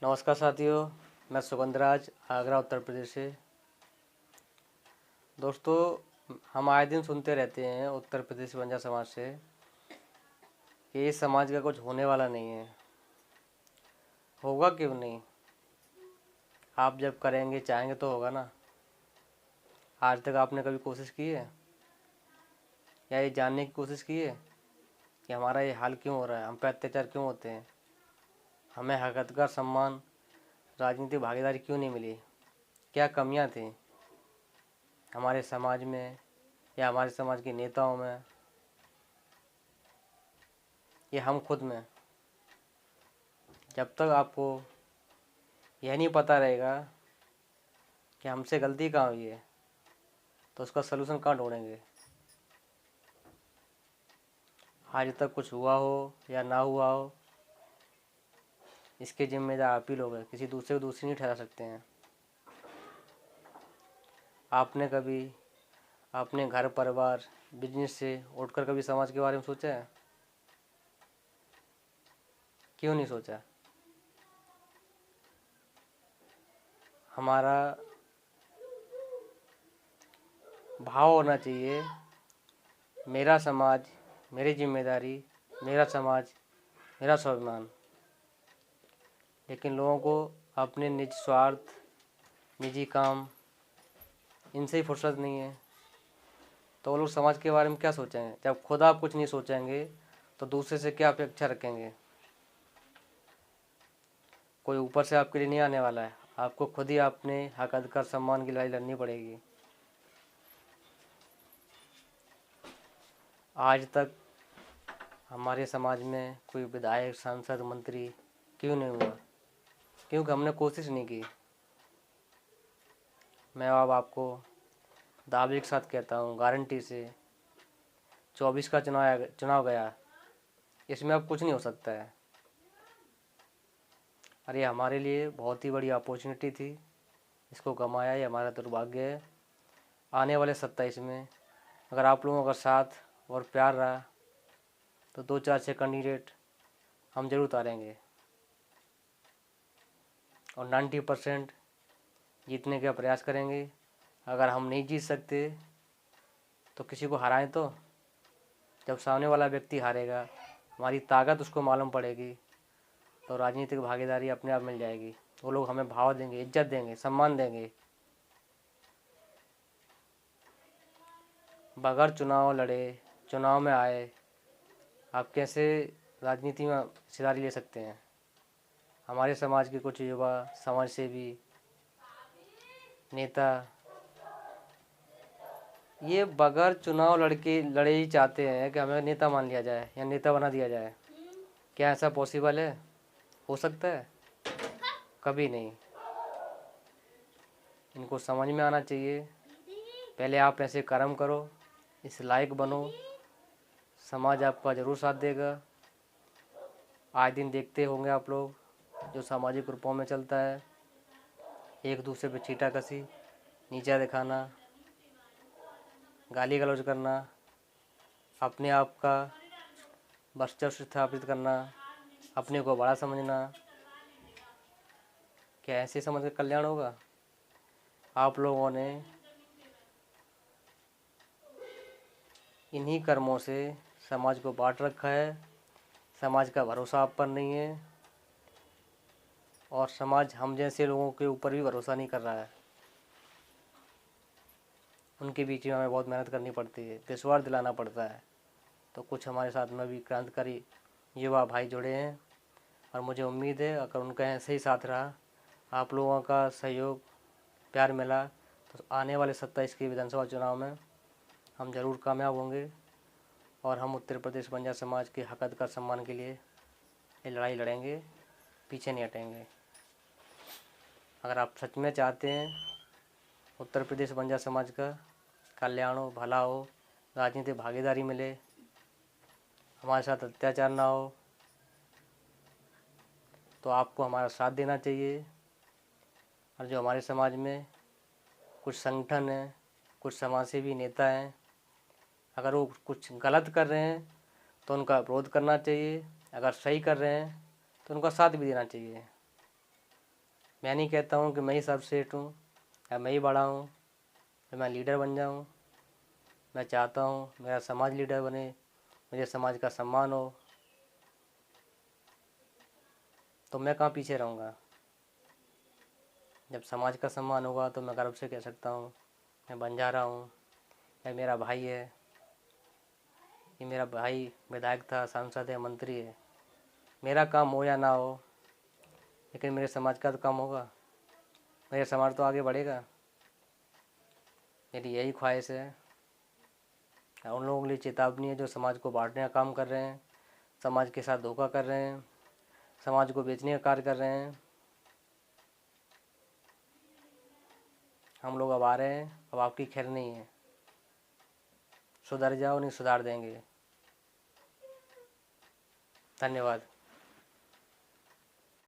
नमस्कार साथियों, मैं सुगंधराज आगरा उत्तर प्रदेश से। दोस्तों, हम आए दिन सुनते रहते हैं उत्तर प्रदेश बंजारा समाज से कि इस समाज का कुछ होने वाला नहीं है। होगा क्यों नहीं? आप जब करेंगे चाहेंगे तो होगा ना। आज तक आपने कभी कोशिश की है या ये जानने की कोशिश की है कि हमारा ये हाल क्यों हो रहा है, हम पे अत्याचार क्यों होते हैं, हमें हकदार सम्मान, राजनीतिक भागीदारी क्यों नहीं मिली, क्या कमियां थी हमारे समाज में या हमारे समाज के नेताओं में या हम खुद में? जब तक आपको यह नहीं पता रहेगा कि हमसे गलती कहाँ हुई है तो उसका सलूशन कहाँ ढूंढेंगे। आज तक कुछ हुआ हो या ना हुआ हो, इसके जिम्मेदार आप ही लोग हैं, किसी दूसरे को दोषी नहीं ठहरा सकते हैं। आपने कभी अपने घर परिवार बिजनेस से उठकर कभी समाज के बारे में सोचा है? क्यों नहीं सोचा? हमारा भाव होना चाहिए, मेरा समाज, मेरी जिम्मेदारी, मेरा समाज, मेरा स्वाभिमान। लेकिन लोगों को अपने निज स्वार्थ, निजी काम, इनसे ही फुर्सत नहीं है, तो वो लोग समाज के बारे में क्या सोचेंगे? जब खुद आप कुछ नहीं सोचेंगे तो दूसरे से क्या अपेक्षा रखेंगे? कोई ऊपर से आपके लिए नहीं आने वाला है, आपको खुद ही अपने हक अधिकार सम्मान की लड़ाई लड़नी पड़ेगी। आज तक हमारे समाज में कोई विधायक, सांसद, मंत्री क्यों नहीं हुआ? क्योंकि हमने कोशिश नहीं की। मैं अब आपको दावे के साथ कहता हूँ, गारंटी से, 24 का चुनाव गया, इसमें अब कुछ नहीं हो सकता है। अरे हमारे लिए बहुत ही बड़ी अपॉर्चुनिटी थी, इसको गंवाया, ये हमारा दुर्भाग्य है। आने वाले 27 में अगर आप लोगों का साथ और प्यार रहा तो 2-4 कैंडिडेट हम जरूर उतारेंगे और 90% जीतने का प्रयास करेंगे। अगर हम नहीं जीत सकते तो किसी को हराएं तो। जब सामने वाला व्यक्ति हारेगा, हमारी ताकत उसको मालूम पड़ेगी, तो राजनीतिक भागीदारी अपने आप मिल जाएगी। वो लोग हमें भाव देंगे, इज्जत देंगे, सम्मान देंगे। बगैर चुनाव लड़े, चुनाव में आए, आप कैसे राजनीति में हिस्सेदारी ले सकते हैं? हमारे समाज के कुछ युवा, समाज सेवी, नेता ये बगैर चुनाव लड़े ही चाहते हैं कि हमें नेता मान लिया जाए या नेता बना दिया जाए। क्या ऐसा पॉसिबल है? हो सकता है? कभी नहीं। इनको समझ में आना चाहिए, पहले आप ऐसे कर्म करो, इस लायक बनो, समाज आपका ज़रूर साथ देगा। आए दिन देखते होंगे आप लोग जो सामाजिक ग्रुपों में चलता है, एक दूसरे पे छीटाकशी, नीचा दिखाना, गाली गलौज करना, अपने आप का वर्चस्व स्थापित करना, अपने को बड़ा समझना। क्या ऐसे समाज का कल्याण होगा? आप लोगों ने इन्हीं कर्मों से समाज को बांट रखा है। समाज का भरोसा आप पर नहीं है और समाज हम जैसे लोगों के ऊपर भी भरोसा नहीं कर रहा है। उनके बीच में हमें बहुत मेहनत करनी पड़ती है, विश्वास दिलाना पड़ता है। तो कुछ हमारे साथ में भी क्रांतिकारी युवा भाई जुड़े हैं और मुझे उम्मीद है अगर उनका ऐसे ही साथ रहा, आप लोगों का सहयोग, प्यार मिला, तो आने वाले 27 के विधानसभा चुनाव में हम ज़रूर कामयाब होंगे और हम उत्तर प्रदेश बंजारा समाज के हक अधिकार सम्मान के लिए ये लड़ाई लड़ेंगे, पीछे नहीं हटेंगे। अगर आप सच में चाहते हैं उत्तर प्रदेश बंजारा समाज का कल्याण हो, भला हो, राजनीतिक भागीदारी मिले, हमारे साथ अत्याचार ना हो, तो आपको हमारा साथ देना चाहिए। और जो हमारे समाज में कुछ संगठन हैं, कुछ समाजसेवी नेता हैं, अगर वो कुछ गलत कर रहे हैं तो उनका विरोध करना चाहिए, अगर सही कर रहे हैं तो उनका साथ भी देना चाहिए। मैं नहीं कहता हूँ कि मैं ही सर्वश्रेष्ठ हूँ या मैं ही बड़ा हूँ, मैं लीडर बन जाऊँ। मैं चाहता हूँ मेरा समाज लीडर बने, मेरे समाज का सम्मान हो, तो मैं कहाँ पीछे रहूँगा। जब समाज का सम्मान होगा तो मैं गर्व से कह सकता हूँ मैं बंजारा हूँ, या मेरा भाई है, ये मेरा भाई विधायक था, सांसद है, मंत्री है। मेरा काम हो या ना हो, लेकिन मेरे समाज का तो काम होगा, मेरा समाज तो आगे बढ़ेगा। मेरी यही ख्वाहिश है। उन लोगों के लिए चेतावनी है जो समाज को बांटने का काम कर रहे हैं, समाज के साथ धोखा कर रहे हैं, समाज को बेचने का कार्य कर रहे हैं। हम लोग अब आ रहे हैं, अब आपकी खैर नहीं है। सुधर जाओ, नहीं सुधार देंगे। धन्यवाद।